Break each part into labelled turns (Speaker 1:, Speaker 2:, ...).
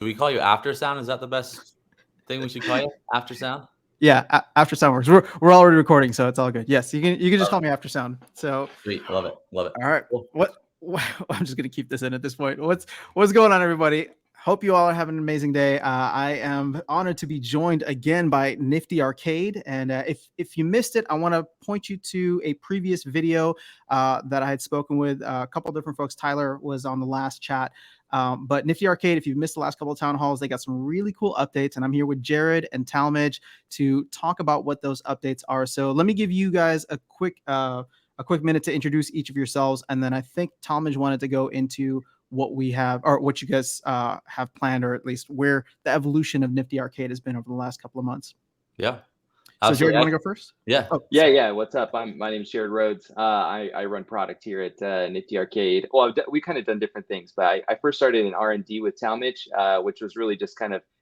Speaker 1: Do we call you After Sound? Is that the best thing we should call you? After Sound?
Speaker 2: Yeah, After Sound works. We're already recording, so it's all good. Yes, you can just call me After Sound. So
Speaker 1: Sweet. Love it. Love it.
Speaker 2: all right.
Speaker 1: Cool.
Speaker 2: What I'm just gonna keep this in at this point. What's going on, everybody? Hope you all are having an amazing day. I am honored to be joined again by Nifty Arcade. And if you missed it, I want to point you to a previous video that I had spoken with a couple different folks. Tyler was on the last chat. But Nifty Arcade, if you've missed the last couple of town halls, they got some really cool updates. And I'm here with Jared and Talmage to talk about what those updates are. So let me give you guys a quick minute to introduce each of yourselves. And then I think Talmage wanted to go into what we have, or what you guys have planned, or at least where the evolution of Nifty Arcade has been over the last couple of months.
Speaker 1: Yeah.
Speaker 2: So Jared, you want to go first?
Speaker 1: Yeah.
Speaker 3: Oh, yeah. What's up? My name's Jared Rhodes. I run product here at Nifty Arcade. Well, we kind of done different things, but I first started in R&D with Talmage, which was really just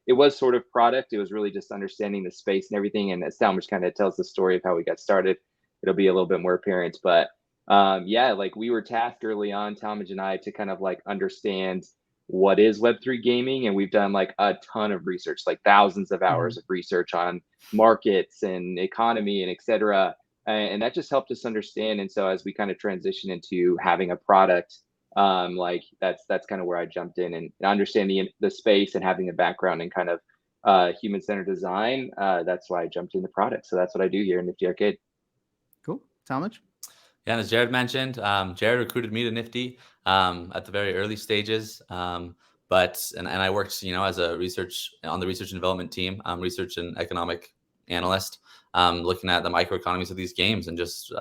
Speaker 3: it was sort of product. It was really just understanding the space and everything. And as Talmage kind of tells the story of how we got started, it'll be a little bit more apparent. But we were tasked early on, Talmage and I, to kind of understand what is Web3 gaming. And we've done a ton of research, thousands of hours of research on markets and economy and et cetera. And that just helped us understand. And so as we kind of transition into having a product, that's kind of where I jumped in, and understanding the space and having a background in kind of human-centered design. That's why I jumped in the product. So that's what I do here in Nifty Arcade.
Speaker 2: Cool. Talmage?
Speaker 1: Yeah, and as Jared mentioned, Jared recruited me to Nifty at the very early stages. But I worked, as on the research and development team, research and economic analyst, looking at the microeconomies of these games and just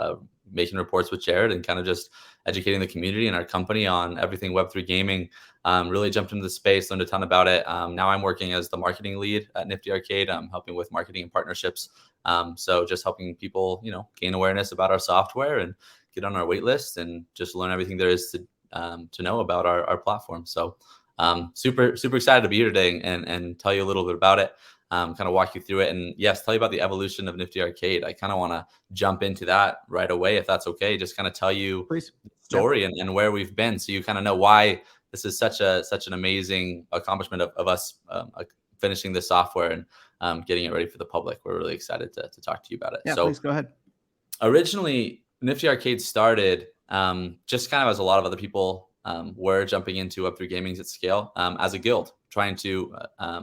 Speaker 1: making reports with Jared and kind of just educating the community and our company on everything Web3 gaming. Really jumped into the space, learned a ton about it. Now I'm working as the marketing lead at Nifty Arcade. I'm helping with marketing and partnerships. So just helping people, gain awareness about our software and get on our wait list and just learn everything there is to know about our platform. So super excited to be here today and tell you a little bit about it, kind of walk you through it. And yes, tell you about the evolution of Nifty Arcade. I kind of want to jump into that right away, if that's okay. Just kind of tell you
Speaker 2: Please.
Speaker 1: The story and where we've been, so you kind of know why this is such an amazing accomplishment of us finishing this software and getting it ready for the public. We're really excited to talk to you about it.
Speaker 2: Yeah,
Speaker 1: so
Speaker 2: please go ahead.
Speaker 1: Originally, Nifty Arcade started just kind of as a lot of other people were jumping into Web3 gaming at scale as a guild, trying to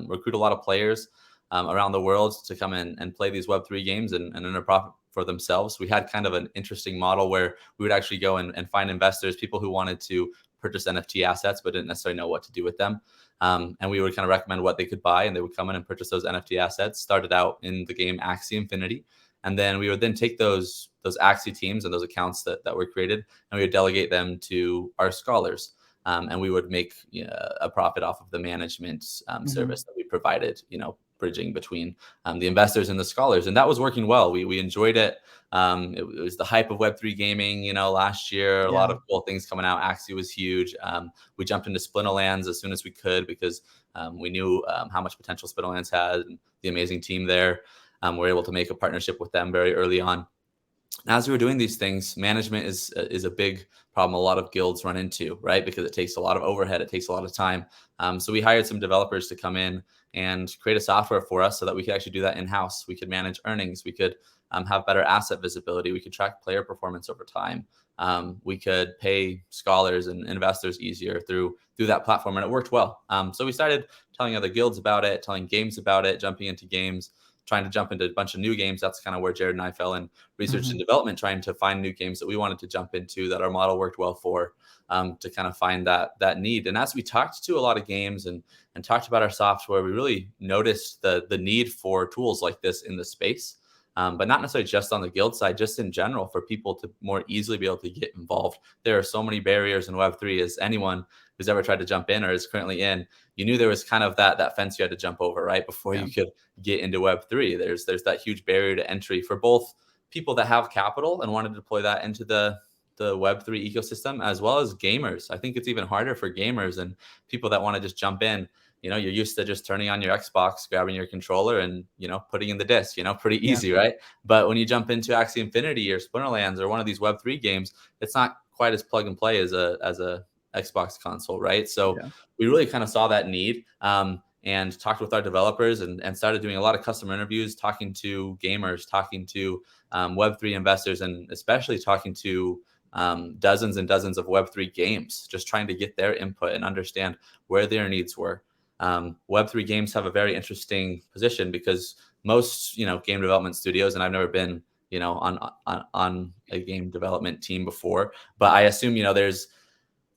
Speaker 1: recruit a lot of players around the world to come in and play these Web3 games and earn a profit for themselves. We had kind of an interesting model where we would actually go and find investors, people who wanted to purchase NFT assets but didn't necessarily know what to do with them. And we would kind of recommend what they could buy, and they would come in and purchase those NFT assets. Started out in the game Axie Infinity. And then we would then take those Axie teams and those accounts that were created, and we would delegate them to our scholars. And we would make a profit off of the management service that we provided, bridging between the investors and the scholars. And that was working well. We enjoyed it. It was the hype of Web3 gaming, last year, a lot of cool things coming out. Axie was huge. We jumped into Splinterlands as soon as we could because we knew how much potential Splinterlands had and the amazing team there. We were able to make a partnership with them very early on. As we were doing these things, management is a big problem a lot of guilds run into, right? Because it takes a lot of overhead, it takes a lot of time. So we hired some developers to come in and create a software for us so that we could actually do that in-house. We could manage earnings. We could have better asset visibility. We could track player performance over time. We could pay scholars and investors easier through that platform, and it worked well. So we started telling other guilds about it, telling games about it, jumping into games, trying to jump into a bunch of new games. That's kind of where Jared and I fell in research and development, trying to find new games that we wanted to jump into that our model worked well for, to kind of find that need. And as we talked to a lot of games and talked about our software, we really noticed the need for tools like this in the space, but not necessarily just on the guild side, just in general for people to more easily be able to get involved. There are so many barriers in Web3, as anyone who's ever tried to jump in or is currently in, you knew there was kind of that fence you had to jump over, right? Before you could get into Web3. There's that huge barrier to entry for both people that have capital and want to deploy that into the Web3 ecosystem, as well as gamers. I think it's even harder for gamers and people that want to just jump in. You're used to just turning on your Xbox, grabbing your controller and, putting in the disc, pretty easy, right? But when you jump into Axie Infinity or Splinterlands or one of these Web3 games, it's not quite as plug and play as a Xbox console, right? So
Speaker 2: Yeah.
Speaker 1: we really kind of saw that need, and talked with our developers and started doing a lot of customer interviews, talking to gamers, talking to Web3 investors, and especially talking to dozens and dozens of Web3 games, just trying to get their input and understand where their needs were. Web3 games have a very interesting position because most, game development studios, and I've never been, on a game development team before, but I assume, there's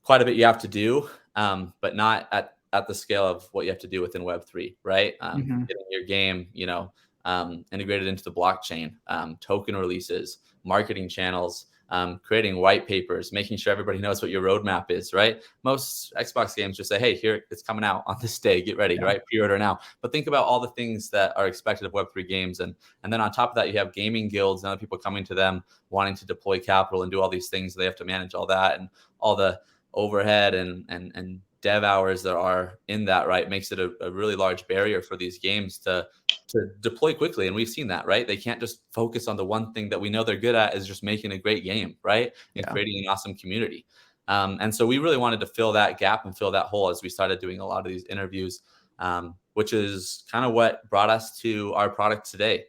Speaker 1: quite a bit you have to do, but not at the scale of what you have to do within Web3, right? Getting your game, integrated into the blockchain, token releases, marketing channels, creating white papers, making sure everybody knows what your roadmap is, right? Most Xbox games just say, hey, here, it's coming out on this day, get ready, right? Pre-order now. But think about all the things that are expected of Web3 games. And then on top of that, you have gaming guilds and other people coming to them wanting to deploy capital and do all these things. They have to manage all that, and all the overhead and dev hours that are in that, right, makes it a really large barrier for these games to deploy quickly. And we've seen that, right? They can't just focus on the one thing that we know they're good at, is just making a great game, right? And creating an awesome community. And so we really wanted to fill that gap and fill that hole as we started doing a lot of these interviews, which is kind of what brought us to our product today.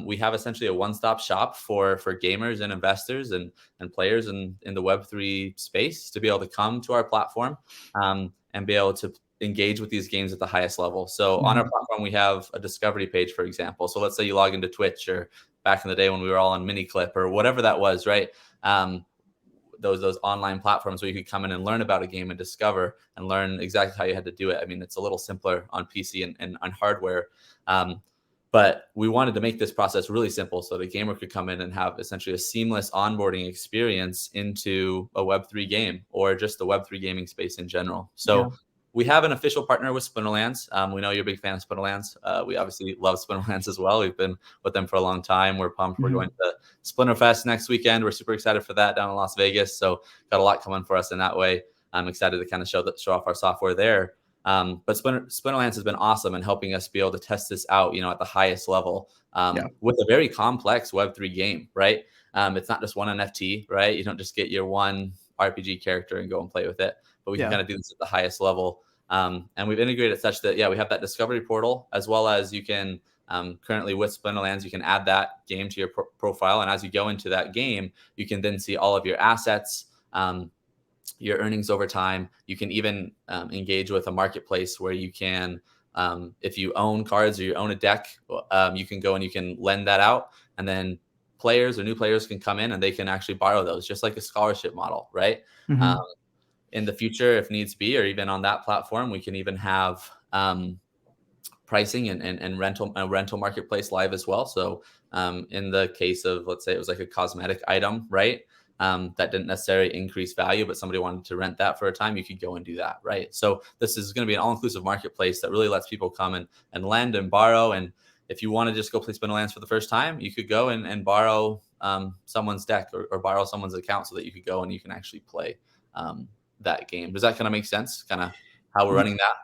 Speaker 1: We have essentially a one-stop shop for gamers and investors and players in the Web3 space to be able to come to our platform and be able to engage with these games at the highest level. So on our platform, we have a discovery page, for example. So let's say you log into Twitch, or back in the day when we were all on Miniclip or whatever that was, right? Those online platforms where you could come in and learn about a game and discover and learn exactly how you had to do it. I mean, it's a little simpler on PC and on hardware. But we wanted to make this process really simple so the gamer could come in and have essentially a seamless onboarding experience into a Web3 game, or just the Web3 gaming space in general. So we have an official partner with Splinterlands. We know you're a big fan of Splinterlands. We obviously love Splinterlands as well. We've been with them for a long time. We're pumped. We're going to Splinterfest next weekend. We're super excited for that down in Las Vegas. So got a lot coming for us in that way. I'm excited to kind of show off our software there. But Splinterlands has been awesome in helping us be able to test this out, at the highest level, with a very complex Web3 game, right? It's not just one NFT, right? You don't just get your one RPG character and go and play with it, but we can kind of do this at the highest level. And we've integrated such that, we have that discovery portal, as well as you can, currently with Splinterlands, you can add that game to your profile. And as you go into that game, you can then see all of your assets, your earnings over time. You can even engage with a marketplace where you can, if you own cards or you own a deck, you can go and you can lend that out, and then players or new players can come in and they can actually borrow those, just like a scholarship model, right? In the future, if needs be, or even on that platform, we can even have pricing and rental marketplace live as well. So in the case of, let's say it was like a cosmetic item, right? That didn't necessarily increase value, but somebody wanted to rent that for a time, you could go and do that, right? So this is going to be an all-inclusive marketplace that really lets people come and lend and borrow. And if you want to just go play Splinterlands for the first time, you could go and borrow someone's deck or borrow someone's account so that you could go and you can actually play that game. Does that kind of make sense? Kind of how we're running that?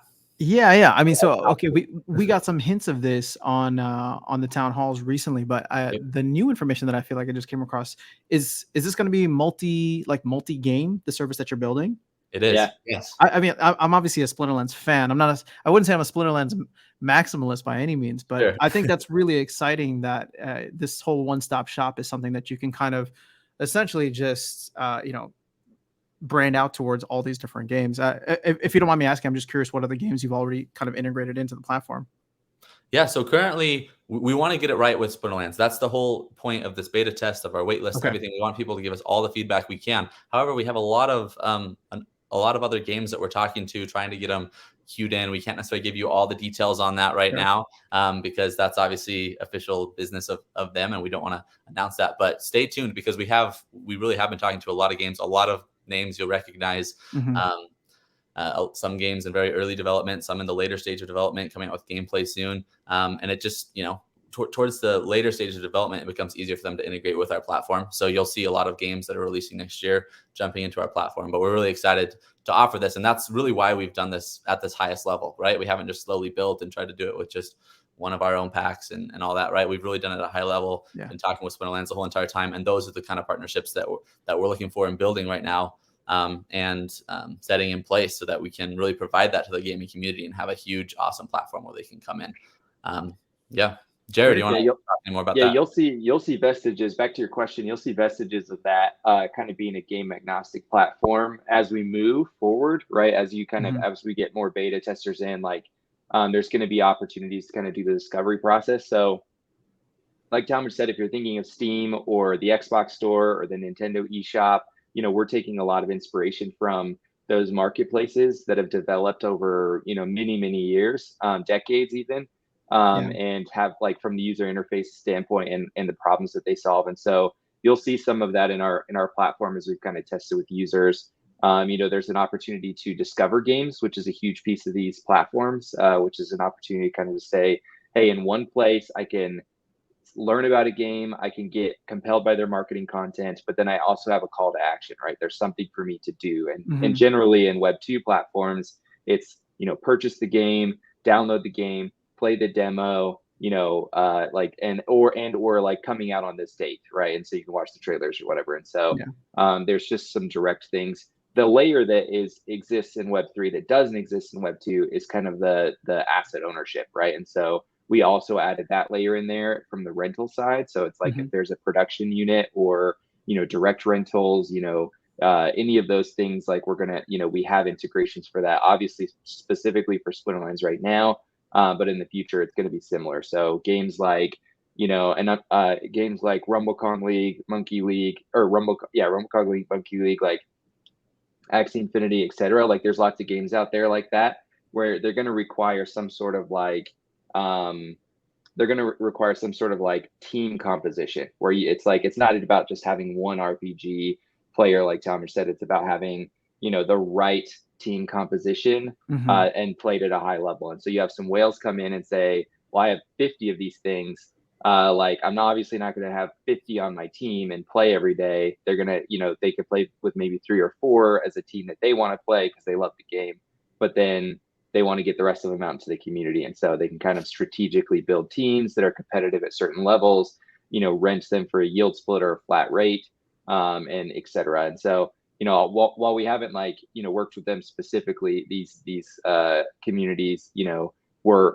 Speaker 2: Yeah. I mean, so okay, we got some hints of this on the town halls recently, but the new information that I feel like I just came across is this going to be multi-game, the service that you're building?
Speaker 1: It is.
Speaker 3: Yeah.
Speaker 1: Yes.
Speaker 2: I mean, I'm obviously a Splinterlands fan. I wouldn't say I'm a Splinterlands maximalist by any means, but I think that's really exciting that this whole one-stop shop is something that you can kind of essentially just brand out towards all these different games. If you don't mind me asking, I'm just curious what other games you've already kind of integrated into the platform.
Speaker 1: Yeah, so currently we want to get it right with Splinterlands. That's the whole point of this beta test, of our waitlist, and everything. We want people to give us all the feedback we can. However, we have a lot of other games that we're talking to, trying to get them queued in. We can't necessarily give you all the details on that right now, because that's obviously official business of them, and we don't want to announce that. But stay tuned, because we really have been talking to a lot of games, a lot of names you'll recognize. Some games in very early development, some in the later stage of development, coming out with gameplay soon. And it just, towards the later stage of development, it becomes easier for them to integrate with our platform. So you'll see a lot of games that are releasing next year jumping into our platform. But we're really excited to offer this. And that's really why we've done this at this highest level, right? We haven't just slowly built and tried to do it with just one of our own packs and all that, right? We've really done it at a high level, and talking with Splinterlands the whole entire time. And those are the kind of partnerships that we're looking for and building right now. and setting in place so that we can really provide that to the gaming community and have a huge, awesome platform where they can come in. Yeah. Jared, do you want to talk any more about that?
Speaker 3: You'll see vestiges, back to your question, you'll see vestiges of that kind of being a game agnostic platform as we move forward, right? As you kind of, as we get more beta testers in, like there's going to be opportunities to kind of do the discovery process. So like Talmadge said, if you're thinking of Steam or the Xbox Store or the Nintendo eShop, we're taking a lot of inspiration from those marketplaces that have developed over, many, many years, decades even. And have like from the user interface standpoint and the problems that they solve. And so you'll see some of that in our platform as we've kind of tested with users. There's an opportunity to discover games, which is a huge piece of these platforms, which is an opportunity kind of to say, hey, in one place I can learn about a game, I can get compelled by their marketing content, but then I also have a call to action, right? There's something for me to do. And generally in Web2 platforms, it's, purchase the game, download the game, play the demo, or like coming out on this date, right? And so you can watch the trailers or whatever. And so there's just some direct things. The layer that exists in Web3 that doesn't exist in Web2 is kind of the asset ownership, right? And so we also added that layer in there from the rental side. So it's like if there's a production unit or direct rentals, any of those things, like we're gonna, we have integrations for that. Obviously, specifically for Splinterlands right now. But in the future, it's going to be similar. So games like, games like RumbleCon League, Monkey League, or RumbleCon League, Monkey League, like Axie Infinity, etc. Like there's lots of games out there like that where they're going to require some sort of like, team composition where it's not about just having one RPG player, like Talmadge said. It's about having, the right team composition and played at a high level. And so you have some whales come in and say, well, I have 50 of these things. Like I'm obviously not going to have 50 on my team and play every day. They're going to, they could play with maybe 3 or 4 as a team that they want to play because they love the game, but then they want to get the rest of them out into the community. And so they can kind of strategically build teams that are competitive at certain levels, rent them for a yield split or a flat rate, and et cetera. And so, while we haven't worked with them specifically, these communities, we're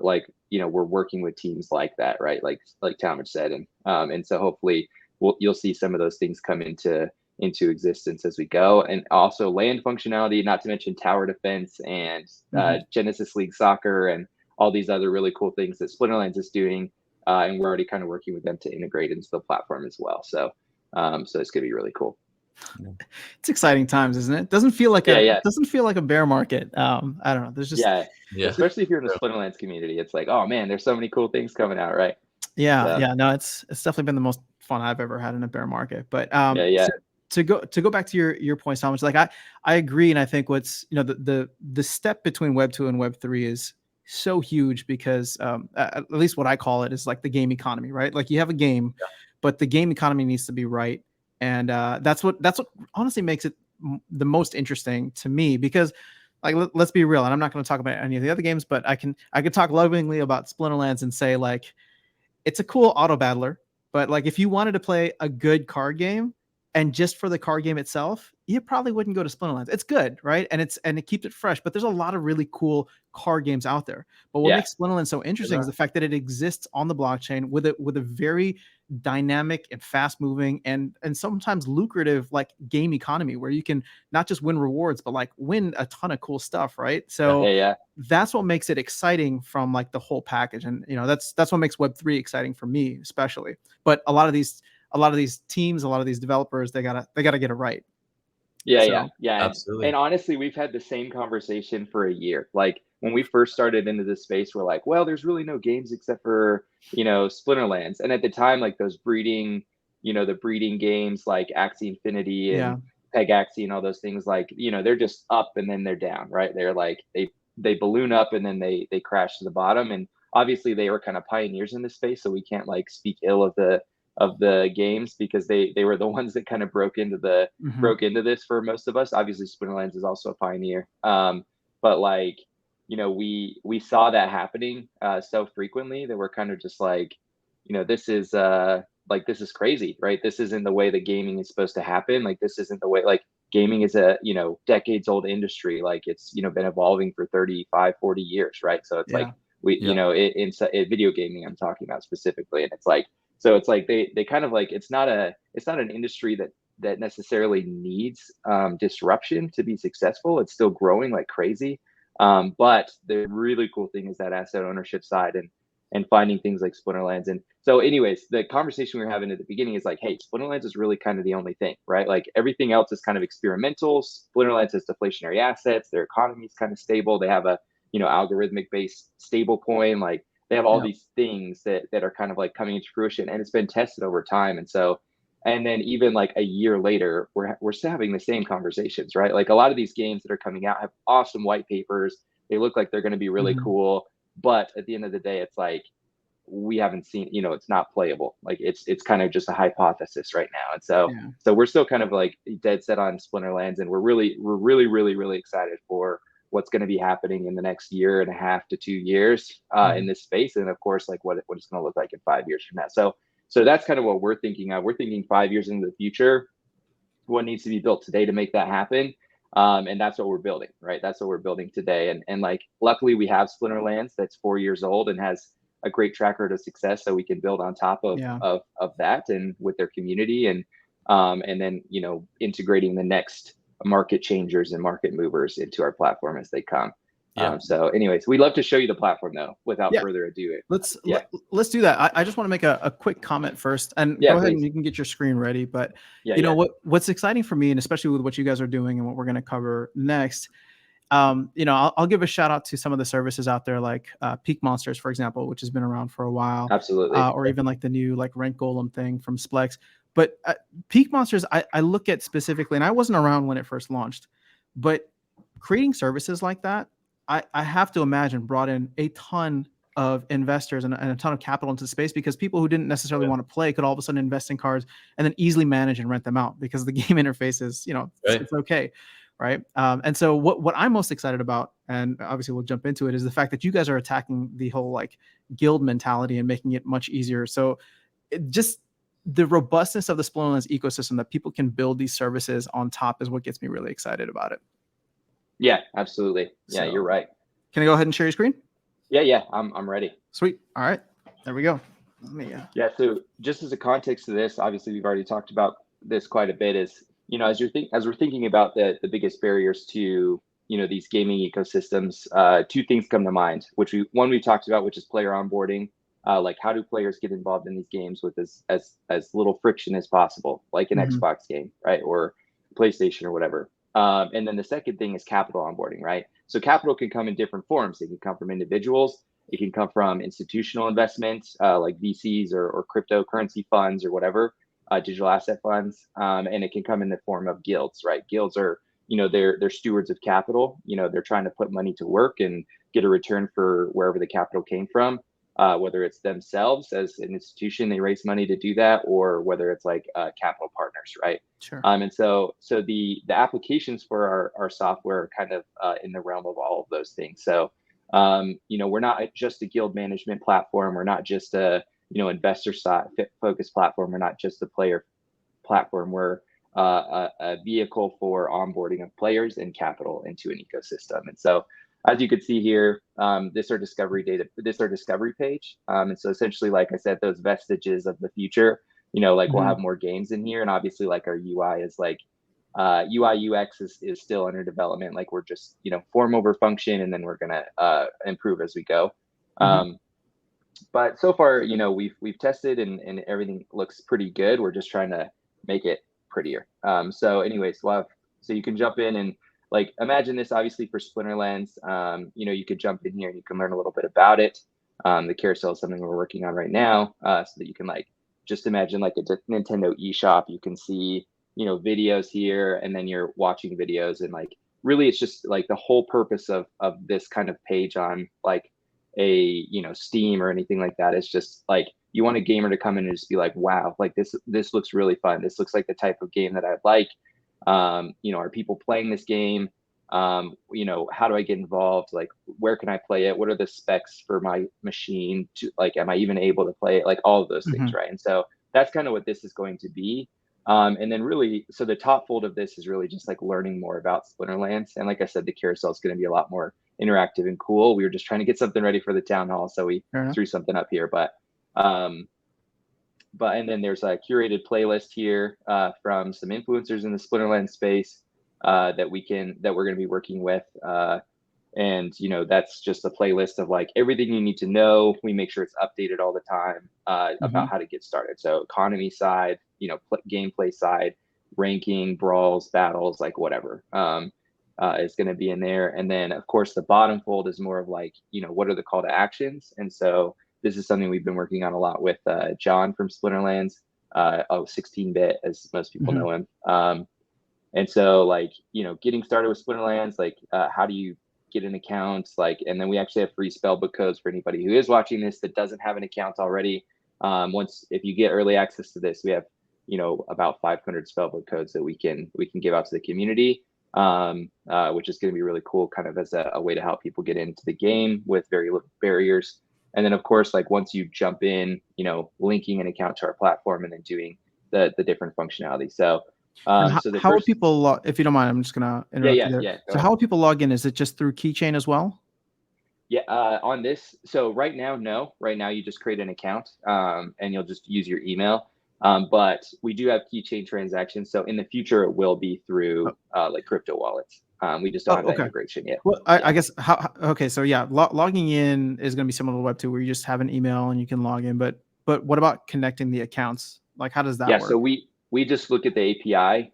Speaker 3: working with teams like that, right? Like Talmadge said, and so hopefully you'll see some of those things come into existence as we go, and also land functionality, not to mention tower defense and Genesis League Soccer and all these other really cool things that Splinterlands is doing, and we're already kind of working with them to integrate into the platform as well. So it's gonna be really cool.
Speaker 2: It's exciting times, isn't it? Doesn't feel like doesn't feel like a bear market. I don't know. There's just
Speaker 3: especially if you're in the Splinterlands community, it's like, oh man, there's so many cool things coming out, right?
Speaker 2: No, it's definitely been the most fun I've ever had in a bear market. But to go back to your point, Thomas, like I agree, and I think what's the step between Web 2 and Web 3 is so huge because at least what I call it is like the game economy, right? Like you have a game, but the game economy needs to be right. And that's what honestly makes it the most interesting to me, because like let's be real, and I'm not going to talk about any of the other games, but I can talk lovingly about Splinterlands and say like it's a cool auto battler, but like if you wanted to play a good card game and just for the card game itself, you probably wouldn't go to Splinterlands. It's good, right? And it keeps it fresh, but there's a lot of really cool card games out there. But what makes Splinterlands so interesting is the fact that it exists on the blockchain with a very dynamic and fast moving and sometimes lucrative like game economy where you can not just win rewards, but like win a ton of cool stuff, right? So that's what makes it exciting from like the whole package. And that's what makes Web3 exciting for me, especially. But a lot of these teams, a lot of these developers, they gotta get it right.
Speaker 1: Absolutely.
Speaker 3: And honestly, we've had the same conversation for a year. Like when we first started into this space, we're like, well, there's really no games except for, Splinterlands. And at the time, like those breeding, the breeding games like Axie Infinity and Peg Axie and all those things, like, they're just up and then they're down, right? They're like, they balloon up and then they crash to the bottom. And obviously they were kind of pioneers in this space. So we can't like speak ill of the games because they were the ones that kind of broke into this for most of us. Obviously Splinterlands is also a pioneer. But like, we saw that happening so frequently that we're kind of just like, this is crazy, right? This isn't the way that gaming is supposed to happen. Like this isn't the way, like gaming is a, decades old industry. Like it's, been evolving for 35, 40 years. Right. So it's like in video gaming, I'm talking about specifically. And it's like, so it's like they kind of like, it's not an industry that necessarily needs disruption to be successful. It's still growing like crazy. But the really cool thing is that asset ownership side and finding things like Splinterlands. And so anyways, the conversation we were having at the beginning is like, hey, Splinterlands is really kind of the only thing, right? Like everything else is kind of experimental. Splinterlands has deflationary assets. Their economy is kind of stable. They have a, algorithmic based stable coin. Like they have all these things that are kind of like coming into fruition, and it's been tested over time. And so, and then even like a year later, we're still having the same conversations, right? Like a lot of these games that are coming out have awesome white papers. They look like they're going to be really cool. But at the end of the day, it's like, we haven't seen, it's not playable. Like it's kind of just a hypothesis right now. And so, so we're still kind of like dead set on Splinterlands, and we're really, really excited for what's going to be happening in the next year and a half to 2 years in this space. And of course, like what it's going to look like in 5 years from now. So that's kind of what we're thinking of. We're thinking 5 years into the future, what needs to be built today to make that happen. And that's what we're building, right? That's what we're building today. And like, luckily we have Splinterlands that's 4 years old and has a great track record of success. So we can build on top of that and with their community and then, integrating the next market changers and market movers into our platform as they come. So anyways, we'd love to show you the platform though, without further ado.
Speaker 2: Let's do that. I just want to make a quick comment first, and go ahead and you can get your screen ready. But what's exciting for me, and especially with what you guys are doing and what we're going to cover next, I'll give a shout out to some of the services out there, like Peak Monsters, for example, which has been around for a while.
Speaker 3: Absolutely.
Speaker 2: Or even like the new like Rent Golem thing from Splex. But Peak Monsters, I look at specifically, and I wasn't around when it first launched, but creating services like that, I have to imagine brought in a ton of investors and a ton of capital into the space, because people who didn't necessarily want to play could all of a sudden invest in cards and then easily manage and rent them out because the game interface is, it's okay. Right. And so what I'm most excited about, and obviously we'll jump into it, is the fact that you guys are attacking the whole like guild mentality and making it much easier. So just the robustness of the Splinterlands ecosystem that people can build these services on top is what gets me really excited about it.
Speaker 3: Yeah, absolutely. Yeah, so, you're right.
Speaker 2: Can I go ahead and share your screen?
Speaker 3: Yeah, I'm ready.
Speaker 2: Sweet. All right, there we go. Let me,
Speaker 3: Yeah. So just as a context to this, obviously we've already talked about this quite a bit. Is as we're thinking about the biggest barriers to these gaming ecosystems, two things come to mind. One we talked about, which is player onboarding. Like how do players get involved in these games with as little friction as possible, like an Xbox game, right, or PlayStation or whatever. And then the second thing is capital onboarding, right? So capital can come in different forms. It can come from individuals. It can come from institutional investments, like VCs or cryptocurrency funds or whatever, digital asset funds. And it can come in the form of guilds, right? Guilds are, they're stewards of capital. They're trying to put money to work and get a return for wherever the capital came from. Whether it's themselves as an institution, they raise money to do that, or whether it's like capital partners, right?
Speaker 2: Sure.
Speaker 3: And so the applications for our software are kind of in the realm of all of those things. So, we're not just a guild management platform. We're not just a, investor side focused platform. We're not just a player platform. We're a vehicle for onboarding of players and capital into an ecosystem. And so, as you can see here, this is our discovery page. And so essentially, like I said, those vestiges of the future, like we'll have more games in here. And obviously like our UI is like, UI UX is still under development. Like we're just, form over function, and then we're going to improve as we go. But so far, we've tested and everything looks pretty good. We're just trying to make it prettier. So anyways, so you can jump in and, like, imagine this obviously for Splinterlands. You could jump in here and you can learn a little bit about it. The carousel is something we're working on right now, so that you can just imagine like a Nintendo eShop. You can see, videos here, and then you're watching videos, and like really it's just like the whole purpose of this kind of page on like a Steam or anything like that is just like you want a gamer to come in and just be like, wow, like this looks really fun. This looks like the type of game that I'd like. Are people playing this game? How do I get involved? Like, where can I play it? What are the specs for my machine? Am I even able to play it? Like all of those things, right? And so that's kind of what this is going to be. And then really, so the top fold of this is really just like learning more about Splinterlands. And like I said, the carousel is going to be a lot more interactive and cool. We were just trying to get something ready for the town hall, so we threw something up here. And then there's a curated playlist here from some influencers in the Splinterlands space that we're going to be working with. And that's just a playlist of like everything you need to know. We make sure it's updated all the time about how to get started. So economy side, gameplay side, ranking, brawls, battles, like whatever is going to be in there. And then of course the bottom fold is more of like, what are the call to actions? And so this is something we've been working on a lot with John from Splinterlands, 16-bit, as most people know him. And so like, getting started with Splinterlands, like how do you get an account, and then we actually have free spellbook codes for anybody who is watching this that doesn't have an account already. If you get early access to this, we have about 500 spellbook codes that we can give out to the community, which is going to be really cool, kind of as a way to help people get into the game with very little barriers. And then of course, like once you jump in, linking an account to our platform and then doing the different functionality. So
Speaker 2: how would people if you don't mind, I'm just gonna interrupt you there.
Speaker 3: Yeah.
Speaker 2: So how would people log in? Is it just through keychain as well?
Speaker 3: Yeah, on this, so right now, no. Right now you just create an account and you'll just use your email. But we do have keychain transactions. So in the future, it will be through like crypto wallets. We just don't have that integration yet.
Speaker 2: Well, I guess so yeah, logging in is going to be similar to Web2 where you just have an email and you can log in. But what about connecting the accounts? Like how does that work?
Speaker 3: So we just look at the API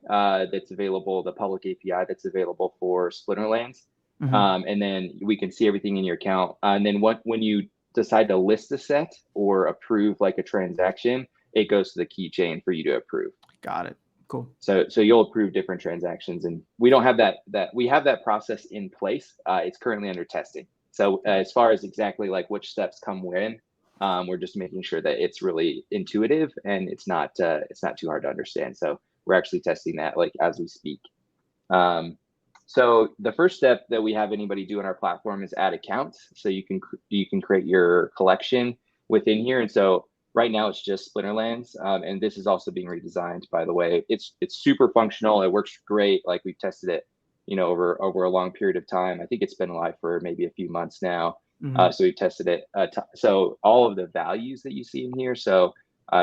Speaker 3: that's available, the public API that's available for Splinterlands. And then we can see everything in your account. And then when you decide to list a set or approve like a transaction, it goes to the keychain for you to approve.
Speaker 2: Got it. Cool.
Speaker 3: So you'll approve different transactions, and we don't have that we have that process in place. It's currently under testing. So as far as exactly like which steps come when, we're just making sure that it's really intuitive and it's not too hard to understand. So we're actually testing that like as we speak. So the first step that we have anybody do on our platform is add accounts. So you can create your collection within here. And so right now it's just Splinterlands, and this is also being redesigned, by the way. It's super functional. It works great. Like we've tested it, over a long period of time. I think it's been live for maybe a few months now. So we've tested it. So all of the values that you see in here. So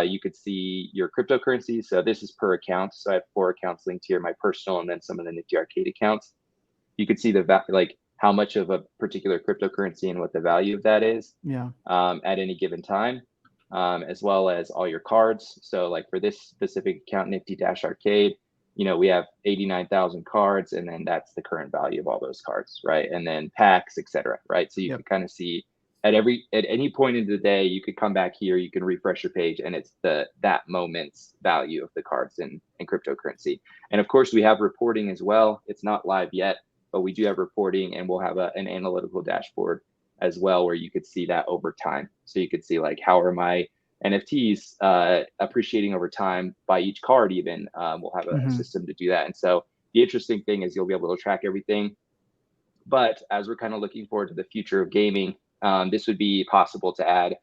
Speaker 3: you could see your cryptocurrency. So this is per account. So I have 4 accounts linked here, my personal and then some of the Nifty Arcade accounts. You could see like how much of a particular cryptocurrency and what the value of that is at any given time, as well as all your cards. So like for this specific account, Nifty-Arcade, we have 89,000 cards, and then that's the current value of all those cards, right? And then packs, etc., right? So you can kind of see at any point in the day, you could come back here, you can refresh your page, and it's that moment's value of the cards and cryptocurrency. And of course, we have reporting as well. It's not live yet, but we do have reporting, and we'll have an analytical dashboard as well, where you could see that over time. So you could see like, how are my NFTs appreciating over time by each card even. We'll have a system to do that. And so the interesting thing is you'll be able to track everything. But as we're kind of looking forward to the future of gaming, this would be possible to add,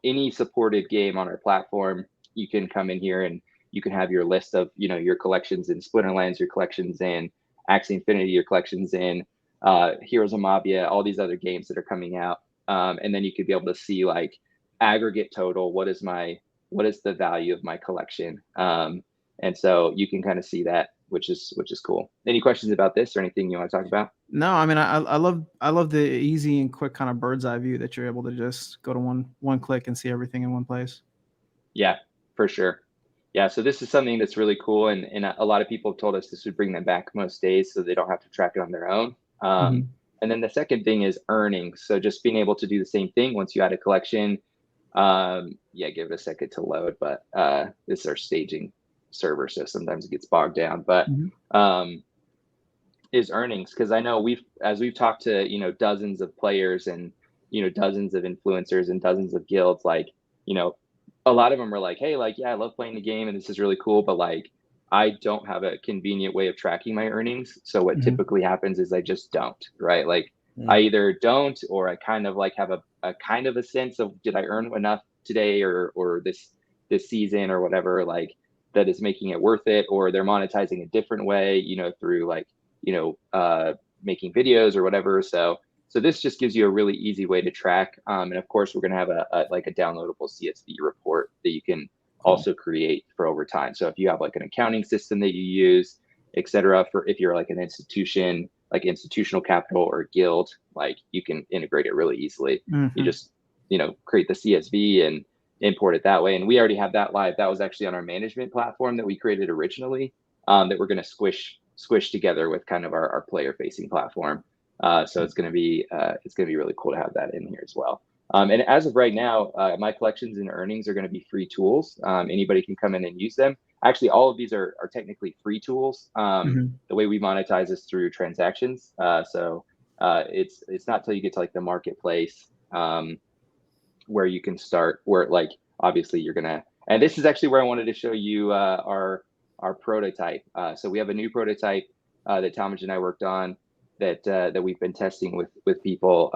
Speaker 3: any supported game on our platform. You can come in here and you can have your list of, your collections in Splinterlands, your collections in Axie Infinity, your collections in Heroes of Mabia, all these other games that are coming out. And then you could be able to see like aggregate total, what is the value of my collection. And so you can kind of see that, which is cool. Any questions about this or anything you want to talk about?
Speaker 2: No, I mean, I love the easy and quick kind of bird's eye view that you're able to just go to one click and see everything in one place. Yeah,
Speaker 3: for sure. Yeah, so this is something that's really cool, and a lot of people have told us this would bring them back most days, so they don't have to track it on their own. And then the second thing is earnings. So just being able to do the same thing once you add a collection. Give it a second to load, but this is our staging server, so sometimes it gets bogged down. But is earnings, because I know as we've talked to dozens of players and dozens of influencers and dozens of guilds, like a lot of them are like, hey, like, yeah, I love playing the game and this is really cool, but like I don't have a convenient way of tracking my earnings. So what typically happens is I just don't, right? Like I either don't, or I kind of like have a kind of a sense of, did I earn enough today or this season or whatever, like, that is making it worth it, or they're monetizing a different way, through like, making videos or whatever. So this just gives you a really easy way to track. And of course, we're going to have a downloadable CSV report that you can also create for over time. So if you have like an accounting system that you use, etc., for if you're like an institution, like institutional capital or guild, like you can integrate it really easily. You just, create the CSV and import it that way. And we already have that live. That was actually on our management platform that we created originally, that we're going to squish together with kind of our player facing platform. So it's going to be really cool to have that in here as well. And as of right now, my collections and earnings are going to be free tools. Anybody can come in and use them. Actually, all of these are technically free tools. The way we monetize is through transactions. So it's not till you get to like the marketplace, where you can start, where like obviously you're gonna. And this is actually where I wanted to show you our prototype. So we have a new prototype that Talmadge and I worked on, that we've been testing with people,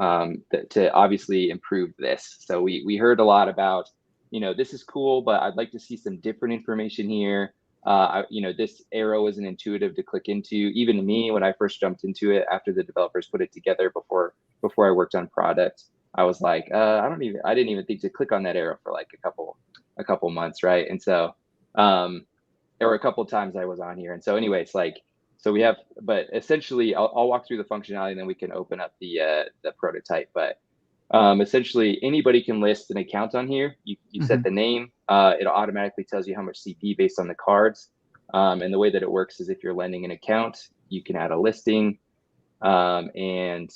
Speaker 3: to obviously improve this. So we heard a lot about, this is cool, but I'd like to see some different information here. This arrow isn't intuitive to click into. Even to me, when I first jumped into it after the developers put it together before I worked on product, I was like, I didn't even think to click on that arrow for like a couple months, right? And so there were a couple of times I was on here, and so anyways, so we have, but essentially I'll walk through the functionality and then we can open up the prototype. But essentially anybody can list an account on here. You set the name, it automatically tells you how much CP based on the cards. And the way that it works is if you're lending an account, you can add a listing, and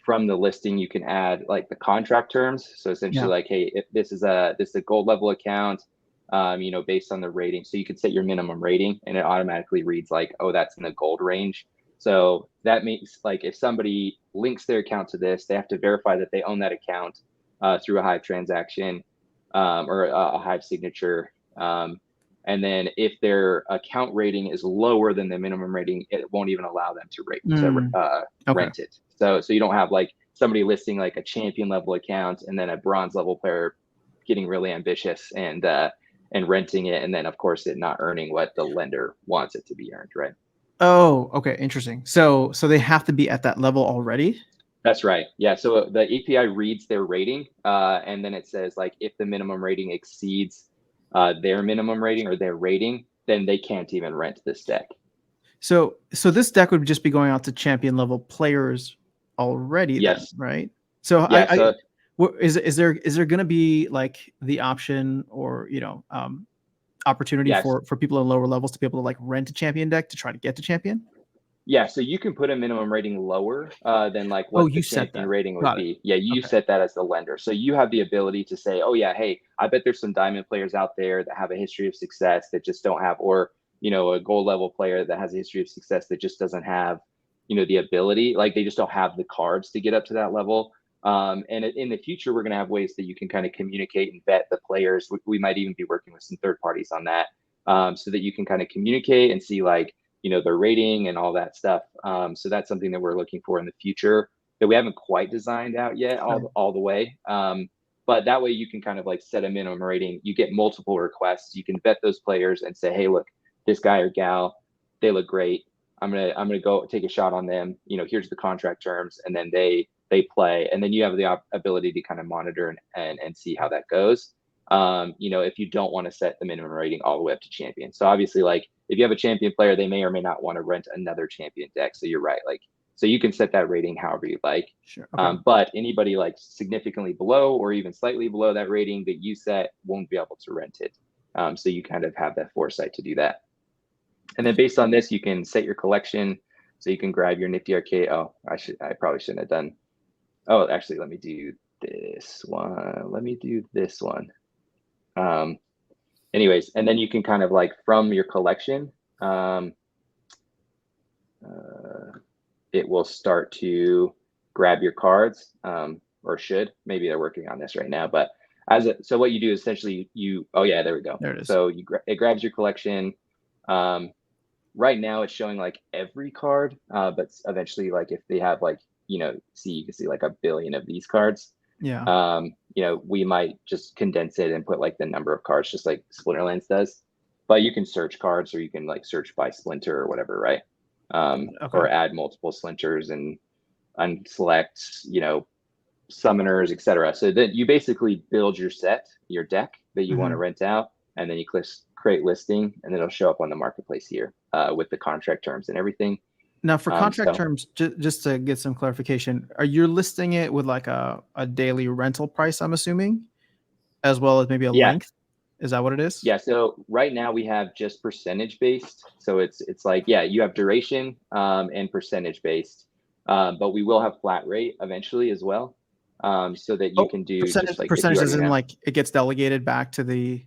Speaker 3: from the listing you can add like the contract terms. So essentially like, hey, if this is a gold level account, based on the rating. So you could set your minimum rating and it automatically reads like, oh, that's in the gold range. So that means like if somebody links their account to this, they have to verify that they own that account through a Hive transaction, or a Hive signature. And then if their account rating is lower than the minimum rating, it won't even allow them to rent it. So you don't have like somebody listing like a champion level account and then a bronze level player getting really ambitious and renting it, and then of course it not earning what the lender wants it to be earned, right?
Speaker 2: Oh, okay, interesting. So they have to be at that level already?
Speaker 3: That's right. Yeah. So the API reads their rating, and then it says like if the minimum rating exceeds their minimum rating or their rating, then they can't even rent this deck.
Speaker 2: So this deck would just be going out to champion level players already,
Speaker 3: yes.
Speaker 2: Then, right? So
Speaker 3: yeah.
Speaker 2: Is there going to be like the option or opportunity for people at lower levels to be able to like rent a champion deck to try to get to champion?
Speaker 3: Yeah, so you can put a minimum rating lower than like what the champion rating would be. Yeah, you set that as the lender. So you have the ability to say, oh yeah, hey, I bet there's some diamond players out there that have a history of success that just don't have, or a gold level player that has a history of success that just doesn't have, the ability, like they just don't have the cards to get up to that level. And in the future, we're going to have ways that you can kind of communicate and vet the players. We might even be working with some third parties on that, so that you can kind of communicate and see like, their rating and all that stuff. So that's something that we're looking for in the future that we haven't quite designed out yet all the way. But that way you can kind of like set a minimum rating. You get multiple requests. You can vet those players and say, hey, look, this guy or gal, they look great. I'm gonna go take a shot on them. Here's the contract terms, and then they play, and then you have the ability to kind of monitor and see how that goes. If you don't want to set the minimum rating all the way up to champion. So obviously, like if you have a champion player, they may or may not want to rent another champion deck. So you're right. Like, so you can set that rating however you like.
Speaker 2: Sure. Okay.
Speaker 3: But anybody like significantly below or even slightly below that rating that you set won't be able to rent it. So you kind of have that foresight to do that. And then based on this, you can set your collection. So you can grab your Nifty Arcade. Oh, I probably shouldn't have done. Oh, actually, let me do this one. Anyways, and then you can kind of like from your collection, it will start to grab your cards, or should. Maybe they're working on this right now, but so what you do is essentially oh yeah, there we go.
Speaker 2: There it is.
Speaker 3: So it grabs your collection. Right now it's showing like every card, but eventually, like if they have like, you can see like 1 billion of these cards.
Speaker 2: Yeah.
Speaker 3: we might just condense it and put like the number of cards, just like Splinterlands does. But you can search cards, or you can like search by splinter or whatever, right? Or add multiple splinters and unselect, summoners, etc. So that you basically build your deck that you want to rent out, and then you click create listing, and then it'll show up on the marketplace here with the contract terms and everything.
Speaker 2: Now, for contract terms, just to get some clarification, are you listing it with like a daily rental price, I'm assuming, as well as maybe a length? Is that what it is?
Speaker 3: Yeah. So right now we have just percentage based. So it's like, you have duration and percentage based, but we will have flat rate eventually as well, so that you can do
Speaker 2: percentage.
Speaker 3: Just like
Speaker 2: percentages in like it gets delegated back to the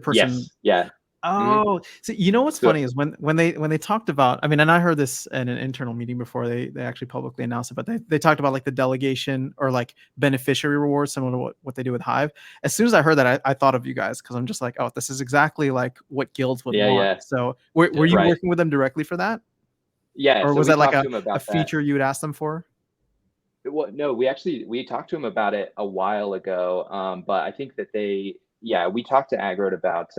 Speaker 2: person.
Speaker 3: Yes. Yeah.
Speaker 2: Oh, so you know what's funny is when they talked about, I mean, and I heard this in an internal meeting before they actually publicly announced it, but they talked about like the delegation or like beneficiary rewards, similar to what they do with Hive. As soon as I heard that, I thought of you guys, because I'm just like, oh, this is exactly like what guilds would want.
Speaker 3: Yeah.
Speaker 2: So were you working with them directly for that?
Speaker 3: Yeah.
Speaker 2: Or was
Speaker 3: that
Speaker 2: like a feature you would ask them for?
Speaker 3: Well, no, we talked to them about it a while ago, but I think that we talked to Aggroed about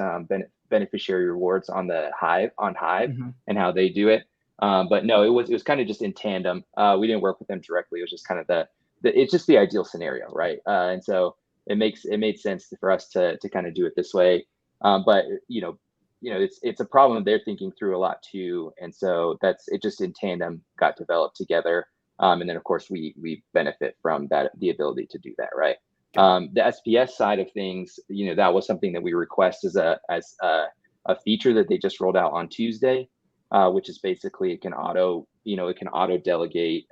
Speaker 3: beneficiary rewards on Hive and how they do it. But no, it was kind of just in tandem. We didn't work with them directly. It was just kind of it's just the ideal scenario, right? And so it made sense for us to kind of do it this way. But it's a problem they're thinking through a lot too, and so it just in tandem got developed together. And then of course we benefit from the ability to do that, right? The SPS side of things, that was something that we request as a feature that they just rolled out on Tuesday, which is basically it can auto delegate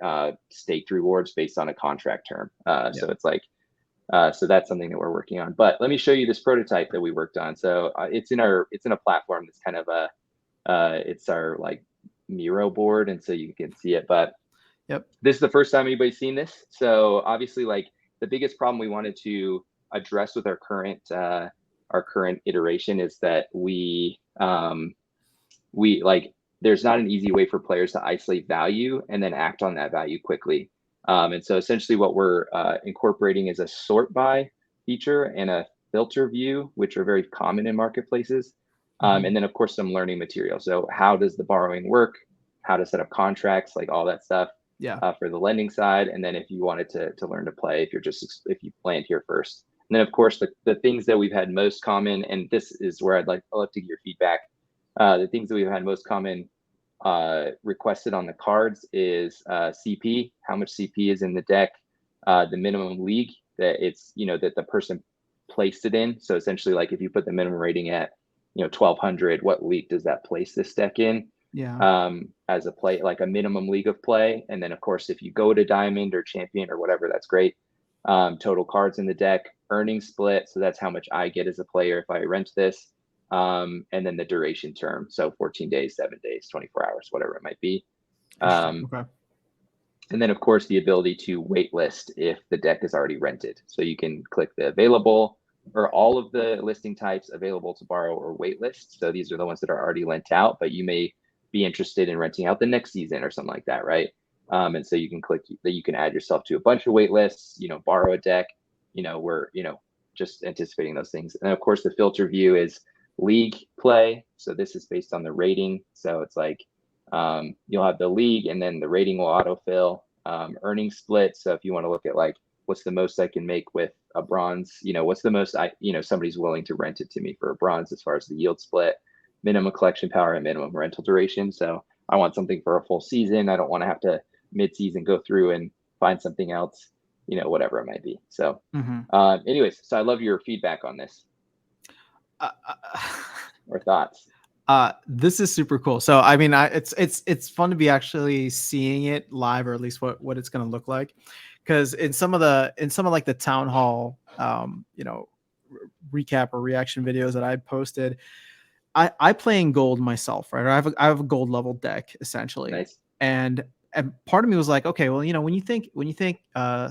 Speaker 3: staked rewards based on a contract term. So it's like, so that's something that we're working on. But let me show you this prototype that we worked on. So it's in a platform that's kind of it's our like Miro board, and so you can see it. But this is the first time anybody's seen this. So obviously, like, the biggest problem we wanted to address with our current iteration is that we like, there's not an easy way for players to isolate value and then act on that value quickly. And so essentially what we're incorporating is a sort by feature and a filter view, which are very common in marketplaces. And then of course some learning material. So how does the borrowing work? How to set up contracts, like all that stuff. For the lending side, and then if you wanted to learn to play, if you planned here first, and then of course the things that we've had most common, and this is where I'd love to get your feedback. The things that we've had most common requested on the cards is CP, how much CP is in the deck, the minimum league that that the person placed it in. So essentially, like, if you put the minimum rating at 1200, what league does that place this deck in? As a play, like a minimum league of play. And then of course, if you go to diamond or champion or whatever, that's great. Total cards in the deck, earning split. So that's how much I get as a player if I rent this. And then the duration term. So 14 days, 7 days, 24 hours, whatever it might be. And then of course, the ability to waitlist if the deck is already rented. So you can click the available, or all of the listing types available to borrow or waitlist. So these are the ones that are already lent out, but you may be interested in renting out the next season or something like that, right? And so you can click that, you can add yourself to a bunch of wait lists, borrow a deck. We're just anticipating those things. And of course the filter view is league play. So this is based on the rating. So it's like you'll have the league, and then the rating will autofill. Earning split. So if you want to look at like, what's the most I can make with a bronze, what's the most somebody's willing to rent it to me for a bronze as far as the yield split. Minimum collection power and minimum rental duration. So I want something for a full season. I don't want to have to mid-season go through and find something else, whatever it might be. So anyways, so I love your feedback on this or thoughts.
Speaker 2: This is super cool. So I mean, it's fun to be actually seeing it live, or at least what it's going to look like. Because in some of like the town hall, recap or reaction videos that I posted, I play in gold myself, right? I have a gold level deck essentially.
Speaker 3: Nice.
Speaker 2: And and part of me was like, okay, well, when you think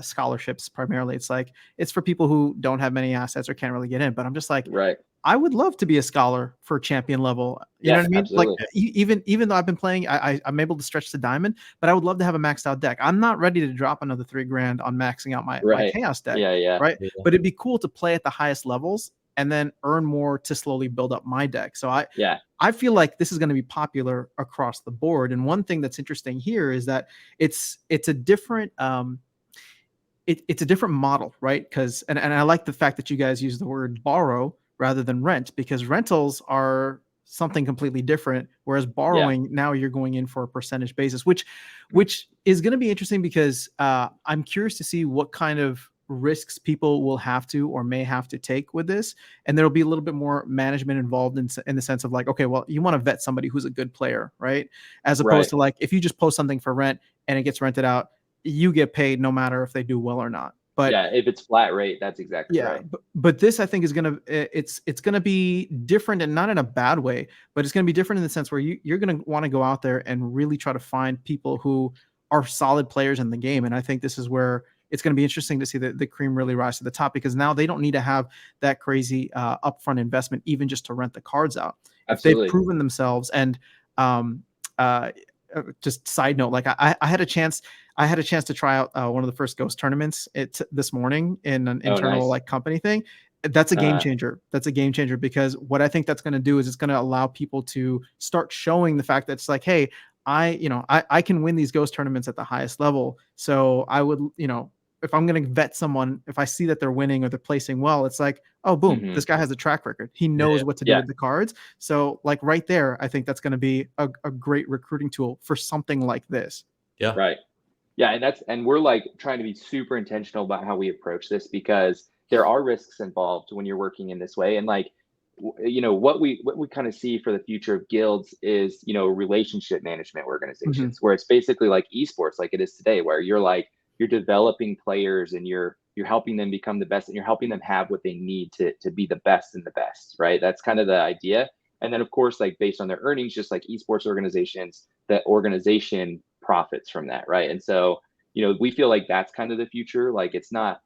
Speaker 2: scholarships primarily, it's like it's for people who don't have many assets or can't really get in. But I'm just like,
Speaker 3: Right.
Speaker 2: I would love to be a scholar for champion level. You know
Speaker 3: Yeah,
Speaker 2: what I mean? Like
Speaker 3: absolutely.
Speaker 2: even though I've been playing, I'm able to stretch to diamond, but I would love to have a maxed out deck. I'm not ready to drop another $3,000 on maxing out my
Speaker 3: Right.
Speaker 2: chaos deck,
Speaker 3: Yeah, yeah.
Speaker 2: right?
Speaker 1: Yeah.
Speaker 2: But it'd be cool to play at the highest levels and then earn more to slowly build up my deck. So I feel like this is going to be popular across the board. And one thing that's interesting here is that it's a different it's a different model, right? Because and I like the fact that you guys use the word borrow rather than rent, because rentals are something completely different, whereas borrowing, now you're going in for a percentage basis, which is going to be interesting because I'm curious to see what kind of risks people will have to or may have to take with this, and there'll be a little bit more management involved in the sense of like, okay, well, you want to vet somebody who's a good player, right? As opposed to like if you just post something for rent and it gets rented out, you get paid no matter if they do well or not. But
Speaker 3: Yeah, if it's flat rate, that's exactly right.
Speaker 2: but this I think is gonna it's gonna be different, and not in a bad way, but it's gonna be different in the sense where you're gonna want to go out there and really try to find people who are solid players in the game. And I think this is where it's going to be interesting to see the cream really rise to the top, because now they don't need to have that crazy upfront investment even just to rent the cards out.
Speaker 3: Absolutely.
Speaker 2: If they've proven themselves. And just side note, like I had a chance to try out one of the first Ghost tournaments this morning in an internal
Speaker 3: nice.
Speaker 2: like company thing. That's a game changer. That's a game changer, because what I think that's going to do is it's going to allow people to start showing the fact that it's like, hey, I can win these Ghost tournaments at the highest level. So I would, if I'm going to vet someone, if I see that they're winning or they're placing well, it's like, oh, boom, this guy has a track record. He knows what to do with the cards. So like right there, I think that's going to be a great recruiting tool for something like this.
Speaker 3: Yeah. Right. Yeah. And we're like trying to be super intentional about how we approach this, because there are risks involved when you're working in this way. And like, what we kind of see for the future of guilds is, relationship management organizations, where it's basically like esports, like it is today, where you're developing players and you're helping them become the best, and you're helping them have what they need to be the best and the best, right? That's kind of the idea. And then of course, like based on their earnings, just like esports organizations, that organization profits from that, right? And so, we feel like that's kind of the future. Like we're not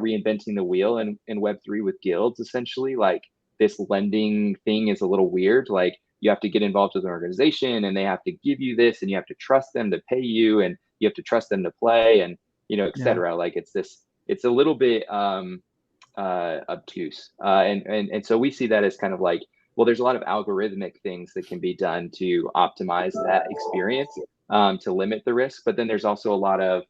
Speaker 3: reinventing the wheel in Web3 with guilds. Essentially, like this lending thing is a little weird. Like you have to get involved with an organization and they have to give you this, and you have to trust them to pay you, and you have to trust them to play, and et cetera. Like it's a little bit obtuse. And so we see that as kind of like, well, there's a lot of algorithmic things that can be done to optimize that experience, to limit the risk. But then there's also a lot of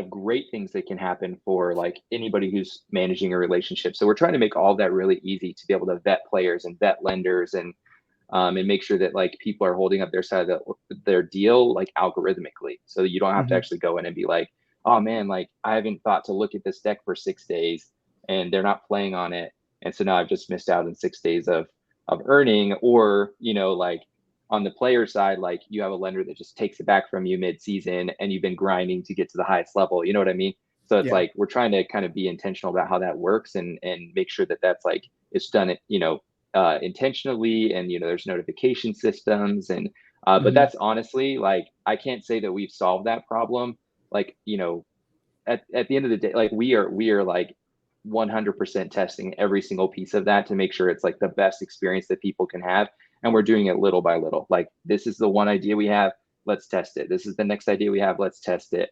Speaker 3: great things that can happen for like anybody who's managing a relationship. So we're trying to make all that really easy to be able to vet players and vet lenders, and make sure that like people are holding up their side of their deal like algorithmically, so that you don't have to actually go in and be like, oh man, like I haven't thought to look at this deck for 6 days and they're not playing on it, and so now I've just missed out on 6 days of earning. Or like on the player side, like you have a lender that just takes it back from you mid-season and you've been grinding to get to the highest level, you know what I mean? So it's like we're trying to kind of be intentional about how that works, and make sure that that's like it's done intentionally, and there's notification systems, and but that's honestly, like I can't say that we've solved that problem. Like at the end of the day, like we are like 100% testing every single piece of that to make sure it's like the best experience that people can have, and we're doing it little by little. Like this is the one idea we have, let's test it. This is the next idea we have, let's test it.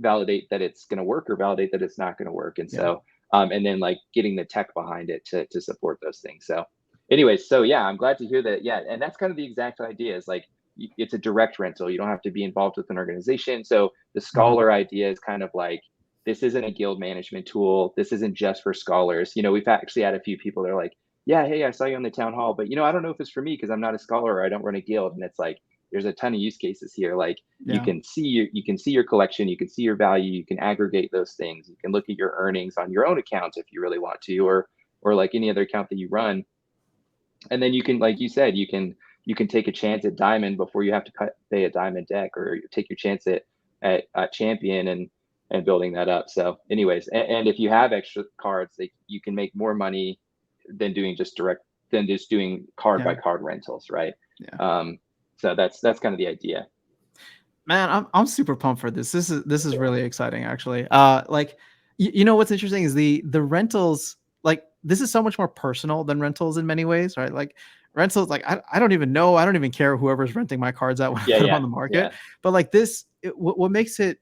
Speaker 3: Validate that it's going to work, or validate that it's not going to work. And so and then like getting the tech behind it to support those things. So anyways, so yeah, I'm glad to hear that. Yeah. And that's kind of the exact idea, is like it's a direct rental. You don't have to be involved with an organization. So the scholar idea is kind of like, this isn't a guild management tool. This isn't just for scholars. We've actually had a few people that are like, yeah, hey, I saw you on the town hall, but I don't know if it's for me because I'm not a scholar or I don't run a guild. And it's like, there's a ton of use cases here. Like you can see your collection, you can see your value, you can aggregate those things. You can look at your earnings on your own account if you really want to, or like any other account that you run. And then you can, like you said, you can take a chance at diamond before you have to pay a diamond deck, or take your chance at champion and building that up. So anyways, and if you have extra cards, you can make more money than just doing card by card rentals, right? So that's kind of the idea.
Speaker 2: Man, I'm super pumped for this. This is really exciting, actually. Like, you know what's interesting is the rentals. Like, this is so much more personal than rentals in many ways, right? Like, rentals, like I don't even know, I don't even care whoever's renting my cards out when I put them on the market. But like this, what makes it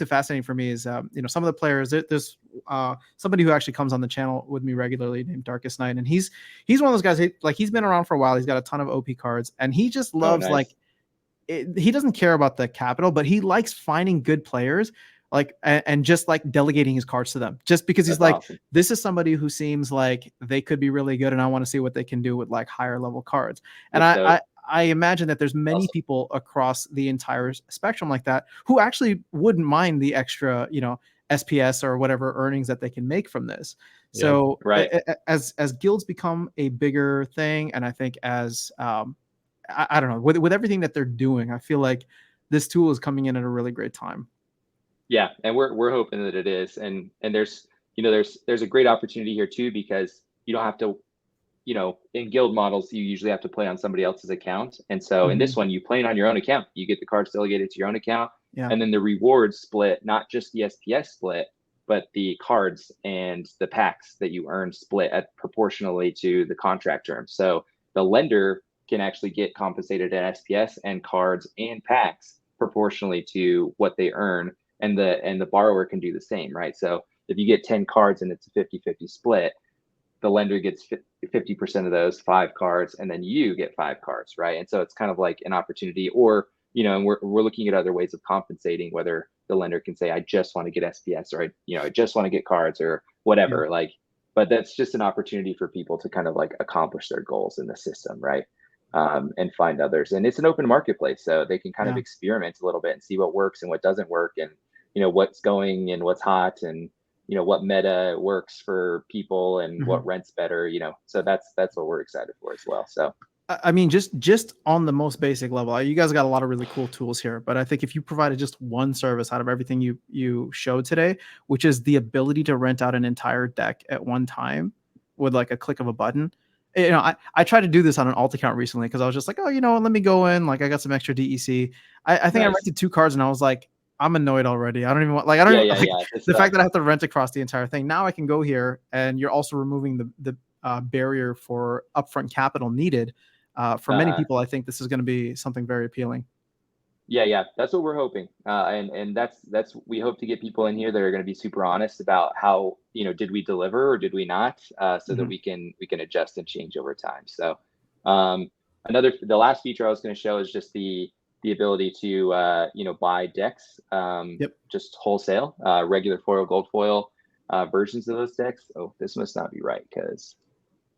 Speaker 2: fascinating for me is, some of the players. There's somebody who actually comes on the channel with me regularly named Darkest Night, and he's one of those guys. He's been around for a while. He's got a ton of OP cards, and he just loves he doesn't care about the capital, but he likes finding good players, and just like delegating his cards to them, just because he's awesome. This is somebody who seems like they could be really good, and I want to see what they can do with like higher level cards. And I imagine that there's many people across the entire spectrum like that who actually wouldn't mind the extra, SPS or whatever earnings that they can make from this. So as guilds become a bigger thing, and I think as I don't know, with everything that they're doing, I feel like this tool is coming in at a really great time.
Speaker 3: Yeah, and we're hoping that it is, and there's there's a great opportunity here too, because you don't have to, in guild models you usually have to play on somebody else's account, and so in this one you play on your own account. You get the cards delegated to your own account, and then the rewards split, not just the SPS split, but the cards and the packs that you earn split at proportionally to the contract term. So the lender can actually get compensated at SPS and cards and packs proportionally to what they earn, and the borrower can do the same, right? So if you get 10 cards and it's a 50-50 split, the lender gets 50% of those 5 cards, and then you get 5 cards, right? And so it's kind of like an opportunity, or and we're looking at other ways of compensating, whether the lender can say, I just want to get SPS, or I just want to get cards, or whatever. But that's just an opportunity for people to kind of like accomplish their goals in the system, right? And find others. And it's an open marketplace, so they can kind of experiment a little bit and see what works and what doesn't work, and what's going and what's hot, and what meta works for people, and what rents better. So that's what we're excited for as well. So
Speaker 2: I mean, just on the most basic level, you guys got a lot of really cool tools here, but I think if you provided just one service out of everything you showed today, which is the ability to rent out an entire deck at one time with like a click of a button. I tried to do this on an alt account recently because I was just like, let me go in. Like, I got some extra DEC. I think I rented 2 cards and I was like, I'm annoyed already. I don't even want, the fact that I have to rent across the entire thing. Now I can go here, and you're also removing the barrier for upfront capital needed. For many people, I think this is going to be something very appealing.
Speaker 3: Yeah, that's what we're hoping, and that's we hope to get people in here that are going to be super honest about how did we deliver or did we not, so that we can adjust and change over time. So the last feature I was going to show is just the ability to buy decks, just wholesale, regular foil, gold foil versions of those decks. Oh, this must not be right, because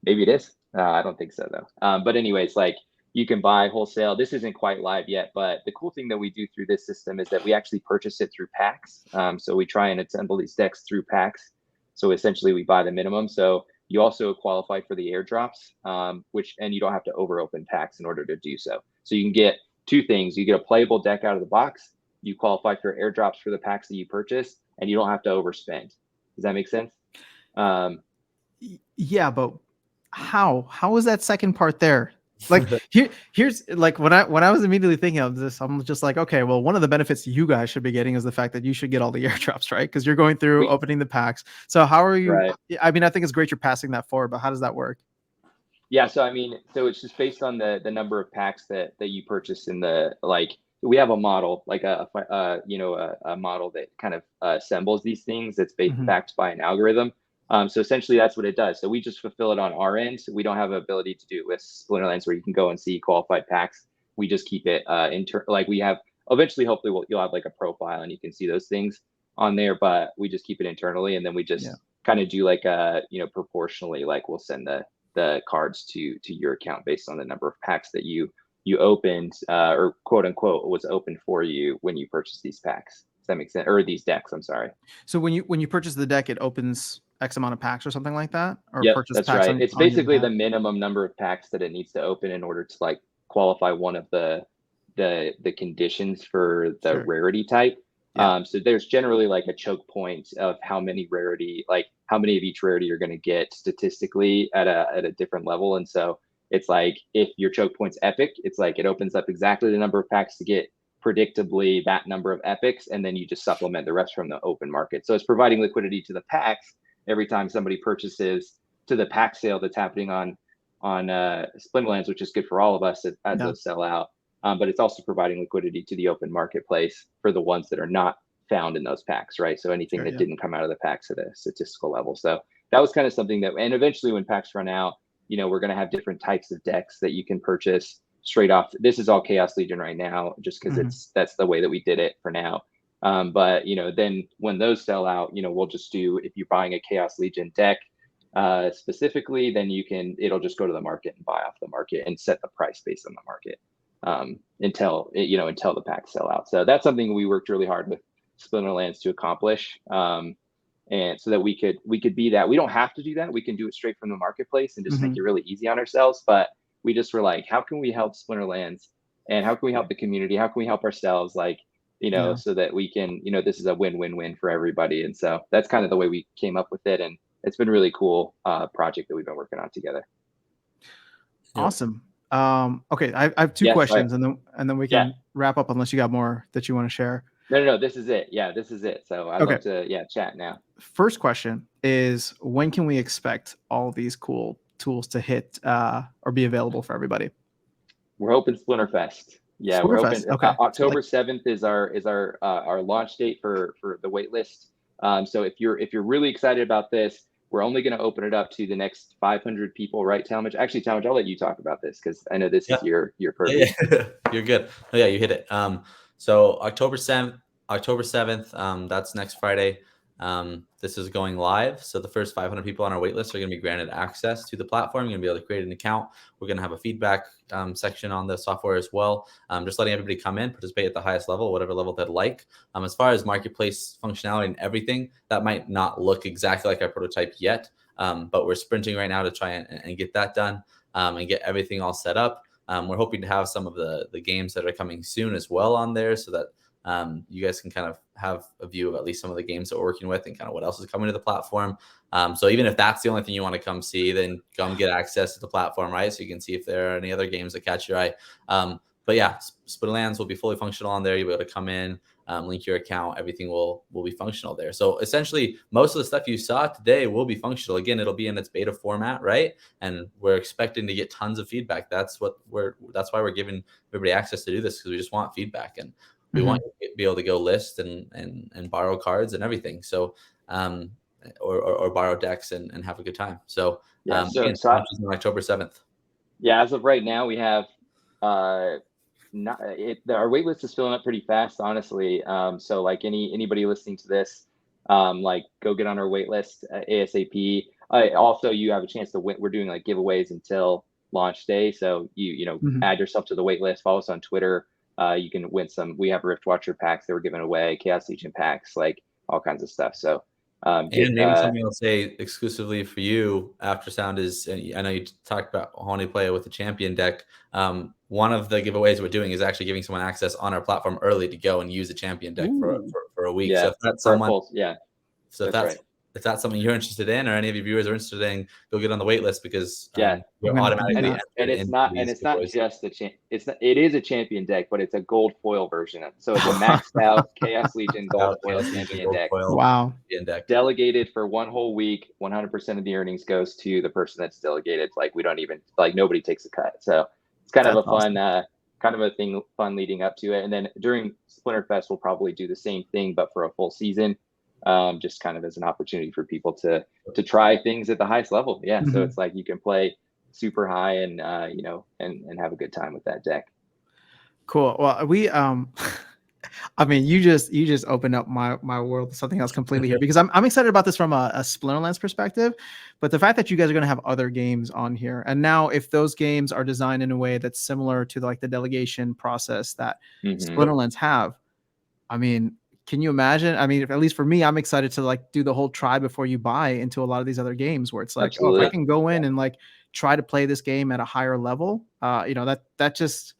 Speaker 3: maybe it is. I don't think so though. But anyways, like, you can buy wholesale. This isn't quite live yet, but the cool thing that we do through this system is that we actually purchase it through packs. So we try and assemble these decks through packs. So essentially we buy the minimum. So you also qualify for the airdrops, and you don't have to over open packs in order to do so. So you can get 2 things. You get a playable deck out of the box. You qualify for airdrops for the packs that you purchase, and you don't have to overspend. Does that make sense?
Speaker 2: Yeah, but how is that second part there? Like, here's like, when I was immediately thinking of this, I'm just like, okay, well, one of the benefits you guys should be getting is the fact that you should get all the airdrops, right? Because you're going through opening the packs. So how are you? Right. I mean, I think it's great you're passing that forward, but how does that work?
Speaker 3: Yeah, so I mean, so it's just based on the number of packs that you purchase in the, like, we have a model, like a model that kind of assembles these things. It's backed by an algorithm. So essentially that's what it does. So we just fulfill it on our end. So we don't have the ability to do it with Splinterlands, where you can go and see qualified packs. We just keep it like, we have, eventually, hopefully you'll have like a profile and you can see those things on there, but we just keep it internally. And then we just kind of do like proportionally, like, we'll send the cards to your account based on the number of packs that you opened, or quote unquote was opened for you when you purchase these packs. Does that make sense? Or these decks, I'm sorry.
Speaker 2: So when you purchase the deck, it opens X amount of packs or something like that? Or
Speaker 3: purchase that's packs right. It's basically the minimum number of packs that it needs to open in order to like qualify one of the conditions for the rarity type. So there's generally like a choke point of how many rarity, like how many of each rarity you're going to get statistically at a different level. And so It's like if your choke point's epic, it's like it opens up exactly the number of packs to get predictably that number of epics, and then you just supplement the rest from the open market. So it's providing liquidity to the packs every time somebody purchases, to the pack sale that's happening on Splinterlands, which is good for all of us as those sell out. But it's also providing liquidity to the open marketplace for the ones that are not found in those packs, right? So anything that didn't come out of the packs at a statistical level. So that was kind of something that, and eventually when packs run out, we're going to have different types of decks that you can purchase straight off. This is all Chaos Legion right now, just because that's the way that we did it for now. But then when those sell out, we'll just do, if you're buying a Chaos Legion deck specifically, then it'll just go to the market and buy off the market and set the price based on the market until the packs sell out. So that's something we worked really hard with Splinterlands to accomplish. And so that we could be that. We don't have to do that. We can do it straight from the marketplace and just make it really easy on ourselves. But we just were like, how can we help Splinterlands, and how can we help the community? How can we help ourselves? Like, so that we can, this is a win-win-win for everybody. And so that's kind of the way we came up with it. And it's been a really cool project that we've been working on together.
Speaker 2: Awesome. Okay, I have two questions, and then we can wrap up unless you got more that you want to share.
Speaker 3: No, this is it. Yeah, this is it. So I'd love to chat now.
Speaker 2: First question is, when can we expect all these cool tools to hit or be available for everybody?
Speaker 3: We're hoping Splinterfest. Yeah, we're hoping October 7th is our launch date for the waitlist. So if you're really excited about this, we're only going to open it up to the next 500 people, right, Talmadge? Actually, Talmadge, I'll let you talk about this because I know this is your purview.
Speaker 1: Yeah. You're good. Oh, yeah, you hit it. So October 7th, that's next Friday. This is going live. So the first 500 people on our waitlist are going to be granted access to the platform. You're going to be able to create an account. We're going to have a feedback section on the software as well. Just letting everybody come in, participate at the highest level, whatever level they'd like. As far as marketplace functionality and everything, that might not look exactly like our prototype yet, but we're sprinting right now to try and get that done and get everything all set up. We're hoping to have some of the games that are coming soon as well on there, so that you guys can kind of have a view of at least some of the games that we're working with and kind of what else is coming to the platform. So even if that's the only thing you want to come see, then come get access to the platform, right? So you can see if there are any other games that catch your eye. But yeah, Splinterlands will be fully functional on there. You'll be able to come in, link your account. Everything will be functional there. So essentially, most of the stuff you saw today will be functional. Again, it'll be in its beta format, right? And we're expecting to get tons of feedback. That's why we're giving everybody access to do this, because we just want feedback, and we want you to be able to go list and borrow cards and everything. So, or borrow decks and have a good time. So, again, on October 7th.
Speaker 3: Yeah, as of right now, we have our waitlist is filling up pretty fast, honestly. So like anybody listening to this, like go get on our waitlist ASAP. Also, you have a chance to win. We're doing like giveaways until launch day. So you add yourself to the waitlist. Follow us on Twitter. You can win some. We have Rift Watcher packs that we're giving away, Chaos Legion packs, like all kinds of stuff. So,
Speaker 1: and maybe something I'll say exclusively for you, After Sound, is, I know you talked about wanting to play with the champion deck. One of the giveaways we're doing is actually giving someone access on our platform early to go and use the champion deck for a week.
Speaker 3: Yeah,
Speaker 1: so if that's someone,
Speaker 3: if
Speaker 1: that's something you're interested in, or any of your viewers are interested in, go get on the wait list, because
Speaker 3: you're automatically. And it's not just it is a champion deck, but it's a gold foil version of it. So it's a maxed out Chaos Legion gold foil champion deck.
Speaker 2: Wow.
Speaker 3: Delegated for one whole week. 100% of the earnings goes to the person that's delegated. Like we don't even, like, nobody takes a cut. So it's kind of a fun fun leading up to it. And then during Splinterfest, we'll probably do the same thing, but for a full season. Just kind of as an opportunity for people to try things at the highest level. Yeah. So it's like you can play super high and and have a good time with that deck.
Speaker 2: Cool. Well, we I mean, you just opened up my world to something else completely here, because I'm excited about this from a Splinterlands perspective, but the fact that you guys are going to have other games on here, and now if those games are designed in a way that's similar to like the delegation process that Splinterlands have, I mean, can you imagine? I mean, at least for me, I'm excited to like do the whole try before you buy into a lot of these other games where it's like, if I can go in and like try to play this game at a higher level, that just,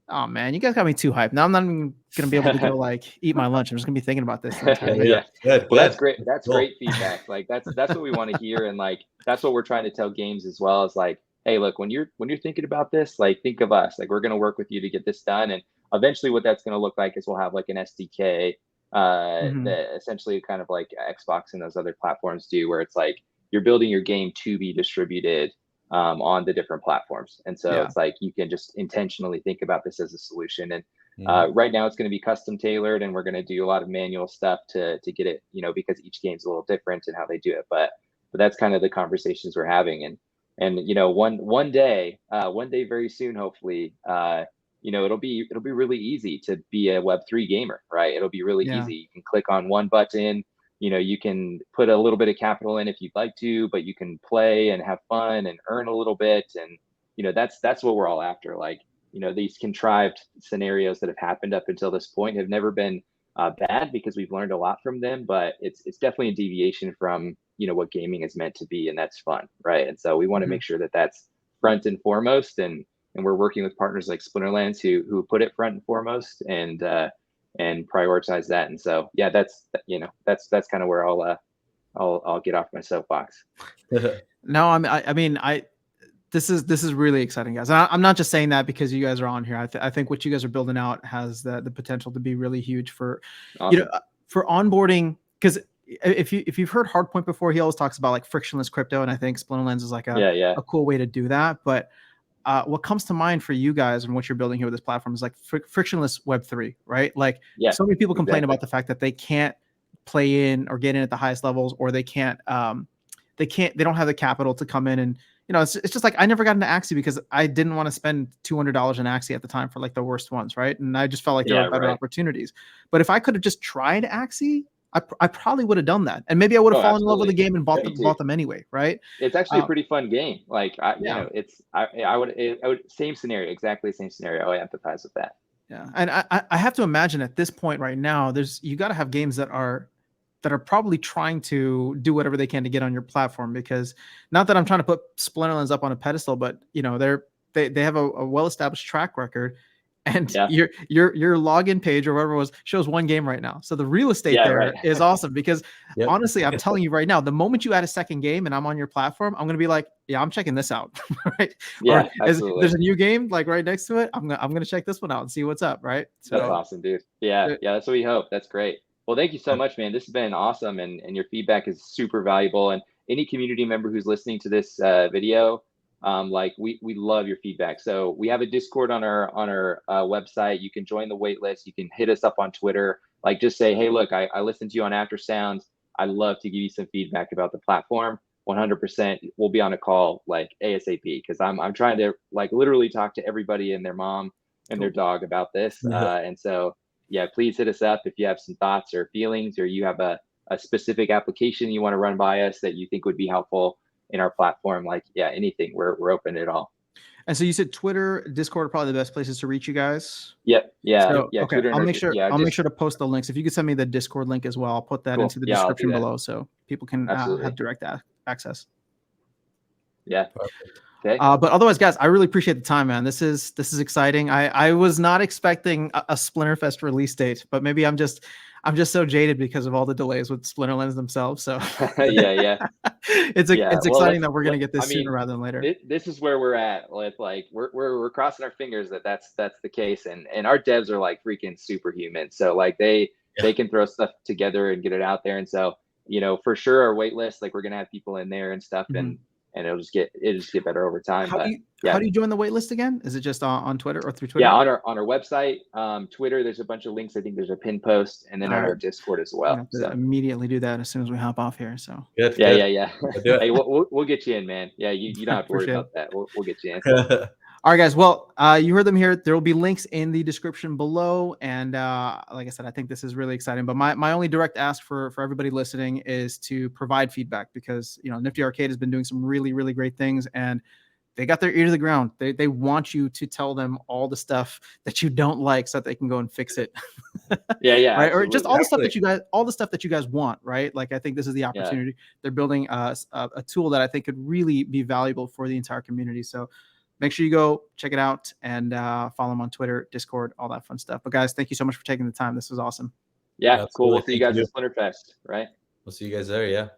Speaker 2: oh man, you guys got me too hyped. Now I'm not even gonna be able to go like eat my lunch. I'm just gonna be thinking about this.
Speaker 3: Good. Well, that's great. That's great feedback. Like that's what we want to hear, and like that's what we're trying to tell games as well. Is like, hey, look, when you're thinking about this, like think of us. Like we're going to work with you to get this done. And eventually, what that's going to look like is we'll have like an SDK that essentially kind of like Xbox and those other platforms do, where it's like you're building your game to be distributed on the different platforms. And so
Speaker 2: Yeah.
Speaker 3: it's like you can just intentionally think about this as a solution. And
Speaker 1: Mhm.
Speaker 3: right now it's going to be custom tailored, and we're going to do a lot of manual stuff to get it, because each game's a little different in how they do it. But that's kind of the conversations we're having. And one day very soon, hopefully, it'll be really easy to be a Web3 gamer, right? It'll be really
Speaker 2: Yeah.
Speaker 3: easy. You can click on one button. You can put a little bit of capital in if you'd like to, but you can play and have fun and earn a little bit. And that's what we're all after. Like, these contrived scenarios that have happened up until this point have never been bad, because we've learned a lot from them, but it's definitely a deviation from what gaming is meant to be, and that's fun, right? And so we want to make sure that that's front and foremost, and we're working with partners like Splinterlands who put it front and foremost, and prioritize that. And so yeah, that's kind of where I'll get off my soapbox.
Speaker 2: No, I mean, this is really exciting, guys. I'm not just saying that because you guys are on here. I think what you guys are building out has the potential to be really huge for,
Speaker 3: Awesome.
Speaker 2: for onboarding. Because if you've heard Hardpoint before, he always talks about like frictionless crypto, and I think Splinterlands is like
Speaker 3: Yeah.
Speaker 2: a cool way to do that. But what comes to mind for you guys and what you're building here with this platform is like frictionless Web3, right? Like
Speaker 3: Yeah,
Speaker 2: so many people complain
Speaker 3: exactly.
Speaker 2: about the fact that they can't play in or get in at the highest levels, or they don't have the capital to come in. And it's just like I never got into Axie because I didn't want to spend $200 in Axie at the time for like the worst ones, right? And I just felt like there
Speaker 3: Yeah,
Speaker 2: were better
Speaker 3: right.
Speaker 2: opportunities. But if I could have just tried Axie, I probably would have done that, and maybe I would have
Speaker 3: Oh,
Speaker 2: fallen in love with the
Speaker 3: absolutely.
Speaker 2: game and bought
Speaker 3: Me too.
Speaker 2: them anyway, right?
Speaker 3: It's actually a
Speaker 2: Uh,
Speaker 3: pretty fun game. Like
Speaker 2: yeah,
Speaker 3: it's I would same scenario, exactly the same scenario. I empathize with that.
Speaker 2: yeah, and I have to imagine at this point right now, you got to have games that are probably trying to do whatever they can to get on your platform, because not that I'm trying to put Splinterlands up on a pedestal, but they have a well-established track record, and
Speaker 3: Yeah.
Speaker 2: your login page or whatever it was shows one game right now. So the real estate
Speaker 3: Yeah, right.
Speaker 2: there is awesome, because
Speaker 1: Yep.
Speaker 2: honestly, I'm telling you right now, the moment you add a second game and I'm on your platform, I'm gonna be like, yeah, I'm checking this out, right? Or
Speaker 3: Yeah, absolutely.
Speaker 2: there's a new game like right next to it, I'm gonna check this one out and see what's up, right?
Speaker 3: That's
Speaker 2: So
Speaker 3: awesome, dude. Yeah,
Speaker 2: uh,
Speaker 3: that's what we hope. That's great. Well, thank you so much, man. This has been awesome, and your feedback is super valuable. And any community member who's listening to this video, like we love your feedback. So we have a Discord on our website. You can join the wait list. You can hit us up on Twitter. Like just say, hey, look, I listened to you on Aftersound. I'd love to give you some feedback about the platform. 100%. We'll be on a call like ASAP, because I'm trying to like literally talk to everybody and their mom and their
Speaker 2: cool.
Speaker 3: dog about this. And so, yeah, please hit us up if you have some thoughts or feelings, or you have a specific application you want to run by us that you think would be helpful in our platform. Like, yeah, anything. We're open to it all.
Speaker 2: And so you said Twitter, Discord are probably the best places to reach you guys.
Speaker 3: Yep. Yeah.
Speaker 2: So
Speaker 3: Yeah.
Speaker 2: okay,
Speaker 3: Twitter and yeah,
Speaker 2: I'll make
Speaker 3: just
Speaker 2: sure to post the links. If you could send me the Discord link as well, I'll put that
Speaker 3: cool.
Speaker 2: into the
Speaker 3: Yeah, I'll do
Speaker 2: description
Speaker 3: that.
Speaker 2: below so people can have
Speaker 3: Absolutely.
Speaker 2: direct access.
Speaker 3: Yeah. Okay.
Speaker 2: But otherwise, guys, I really appreciate the time, man. This is exciting. I was not expecting a Splinterfest release date, but maybe I'm just so jaded because of all the delays with Splinterlands themselves. So
Speaker 3: Yeah.
Speaker 2: it's
Speaker 3: Yeah. Well,
Speaker 2: exciting that we're gonna get
Speaker 3: I
Speaker 2: this sooner
Speaker 3: mean,
Speaker 2: rather than later.
Speaker 3: this is where we're at. Like we're crossing our fingers that that's the case, and our devs are like freaking superhuman. So like they can throw stuff together and get it out there. And so for sure our wait list, like we're gonna have people in there and stuff,
Speaker 2: Mhm.
Speaker 3: and it'll just get better over time.
Speaker 2: How do
Speaker 3: But
Speaker 2: you
Speaker 3: yeah,
Speaker 2: join the wait list again? Is it just on Twitter or through
Speaker 3: yeah,
Speaker 2: Twitter?
Speaker 3: on our website, Twitter, there's a bunch of links. I think there's a pin post, and then
Speaker 2: All
Speaker 3: on our
Speaker 2: right.
Speaker 3: Discord as
Speaker 2: I'm gonna
Speaker 3: well.
Speaker 2: have to
Speaker 3: So
Speaker 2: immediately do that as soon as we hop off here. So
Speaker 1: Good.
Speaker 3: yeah.
Speaker 1: I'll do
Speaker 3: Hey, we'll get you in, man. Yeah, you don't have to worry
Speaker 2: appreciate
Speaker 3: about
Speaker 2: it.
Speaker 3: that. We'll get you in.
Speaker 1: it.
Speaker 2: All right, guys. Well, you heard them here. There will be links in the description below. And like I said, I think this is really exciting. But my only direct ask for everybody listening is to provide feedback, because Nifty Arcade has been doing some really, really great things, and they got their ear to the ground. They want you to tell them all the stuff that you don't like so that they can go and fix it.
Speaker 3: Yeah,
Speaker 2: Right. Or just
Speaker 3: absolutely.
Speaker 2: all the stuff that you guys want. Right. Like I think this is the
Speaker 3: Yeah,
Speaker 2: opportunity. They're building a tool that I think could really be valuable for the entire community. So make sure you go check it out and follow them on Twitter, Discord, all that fun stuff. But guys, thank you so much for taking the time. This was awesome.
Speaker 3: yeah, cool.
Speaker 1: Absolutely.
Speaker 3: We'll see you
Speaker 1: Thank
Speaker 3: guys
Speaker 1: you.
Speaker 3: at Splinterfest, right?
Speaker 1: We'll see you guys there. Yeah.